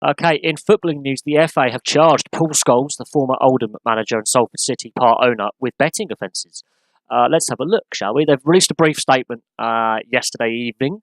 Okay, in footballing news, the FA have charged Paul Scholes, the former Oldham manager and Salford City part owner, with betting offences. Let's have a look, shall we? They've released a brief statement yesterday evening.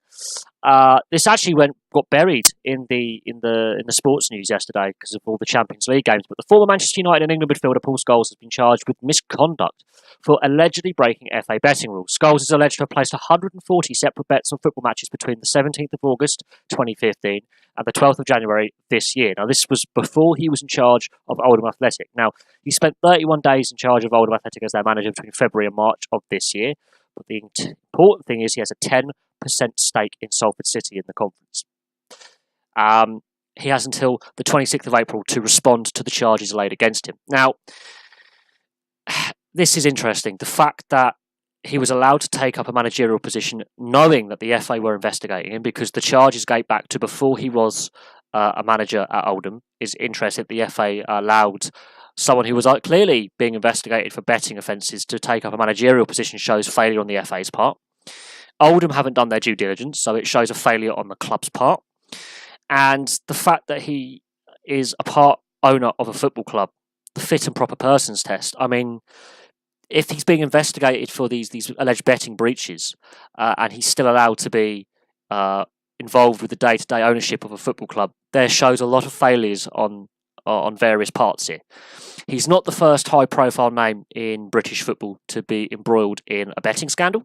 This actually got buried in the sports news yesterday because of all the Champions League games. But the former Manchester United and England midfielder Paul Scholes has been charged with misconduct for allegedly breaking FA betting rules. Scholes is alleged to have placed 140 separate bets on football matches between the 17th of August 2015 and the 12th of January this year. Now, this was before he was in charge of Oldham Athletic. Now, he spent 31 days in charge of Oldham Athletic as their manager between February and March of this year. But the important thing is he has a 10% stake in Salford City in the conference. He has until the 26th of April to respond to the charges laid against him. Now, this is interesting. The fact that he was allowed to take up a managerial position knowing that the FA were investigating him, because the charges date back to before he was a manager at Oldham, is interesting. The FA allowed someone who was clearly being investigated for betting offences to take up a managerial position shows failure on the FA's part. Oldham haven't done their due diligence, so it shows a failure on the club's part. And the fact that he is a part owner of a football club, the fit and proper persons test, I mean, if he's being investigated for these alleged betting breaches, and he's still allowed to be involved with the day-to-day ownership of a football club, there shows a lot of failures on various parts here. He's not the first high-profile name in British football to be embroiled in a betting scandal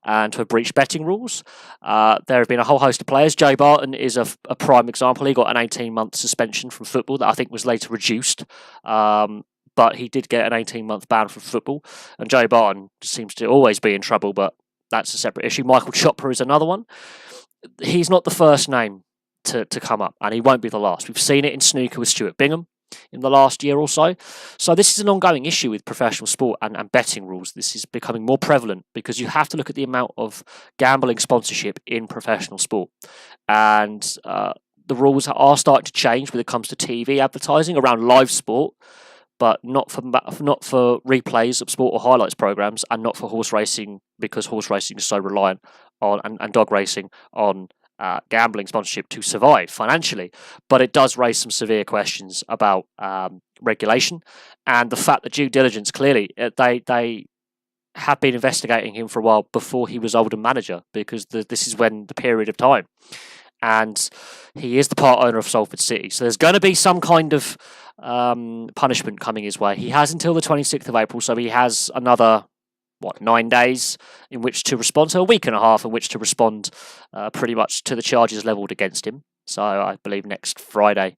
and to have breached betting rules. There have been a whole host of players. Joe Barton is a prime example. He got an 18-month suspension from football that I think was later reduced. But he did get an 18-month ban from football. And Joe Barton seems to always be in trouble, but that's a separate issue. Michael Chopra is another one. He's not the first name to come up, and he won't be the last. We've seen it in snooker with Stuart Bingham in the last year or so. So this is an ongoing issue with professional sport and betting rules. This is becoming more prevalent because you have to look at the amount of gambling sponsorship in professional sport. And the rules are starting to change when it comes to TV advertising around live sport, but not for replays of sport or highlights programs, and not for horse racing, because horse racing is so reliant on and dog racing on gambling sponsorship to survive financially. But it does raise some severe questions about regulation and the fact that due diligence, clearly they have been investigating him for a while before he was Oldham manager, because this is when the period of time. And he is the part owner of Salford City. So there's going to be some kind of punishment coming his way. He has until the 26th of April, so he has another 9 days in which to respond, so a week and a half in which to respond pretty much to the charges levelled against him. So I believe next Friday,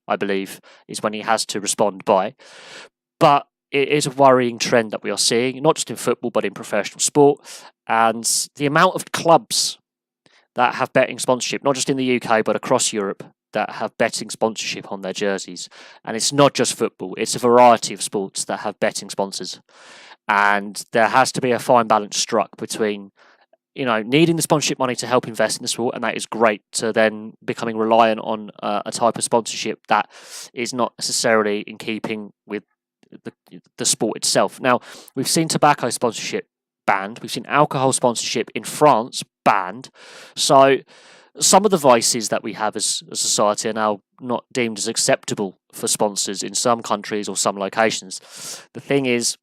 is when he has to respond by. But it is a worrying trend that we are seeing, not just in football, but in professional sport. And the amount of clubs that have betting sponsorship, not just in the UK, but across Europe, that have betting sponsorship on their jerseys. And it's not just football, it's a variety of sports that have betting sponsors. And there has to be a fine balance struck between, needing the sponsorship money to help invest in the sport, and that is great, to then becoming reliant on a type of sponsorship that is not necessarily in keeping with the sport itself. Now, we've seen tobacco sponsorship banned. We've seen alcohol sponsorship in France banned. So some of the vices that we have as a society are now not deemed as acceptable for sponsors in some countries or some locations. The thing is,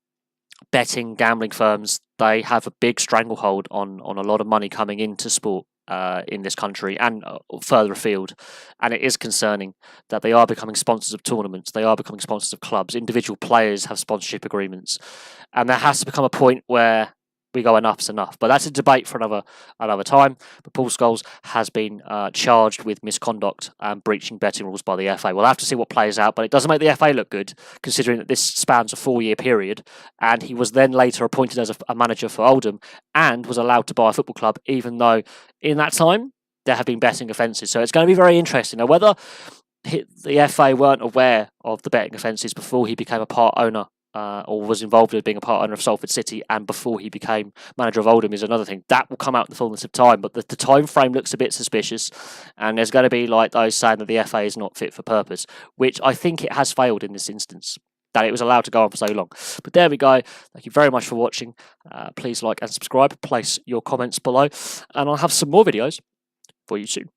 betting, gambling firms, they have a big stranglehold on a lot of money coming into sport in this country and further afield. And it is concerning that they are becoming sponsors of tournaments. They are becoming sponsors of clubs. Individual players have sponsorship agreements. And there has to become a point where we go, enough's enough. But that's a debate for another time. But Paul Scholes has been charged with misconduct and breaching betting rules by the FA. We'll have to see what plays out, but it doesn't make the FA look good, considering that this spans a 4-year period. And he was then later appointed as a manager for Oldham and was allowed to buy a football club, even though in that time there have been betting offences. So it's going to be very interesting. Now, whether the FA weren't aware of the betting offences before he became a part owner, or was involved with being a part owner of Salford City and before he became manager of Oldham, is another thing. That will come out in the fullness of time, but the time frame looks a bit suspicious, and there's going to be like those saying that the FA is not fit for purpose, which I think it has failed in this instance, that it was allowed to go on for so long. But there we go. Thank you very much for watching. Please like and subscribe. Place your comments below, and I'll have some more videos for you soon.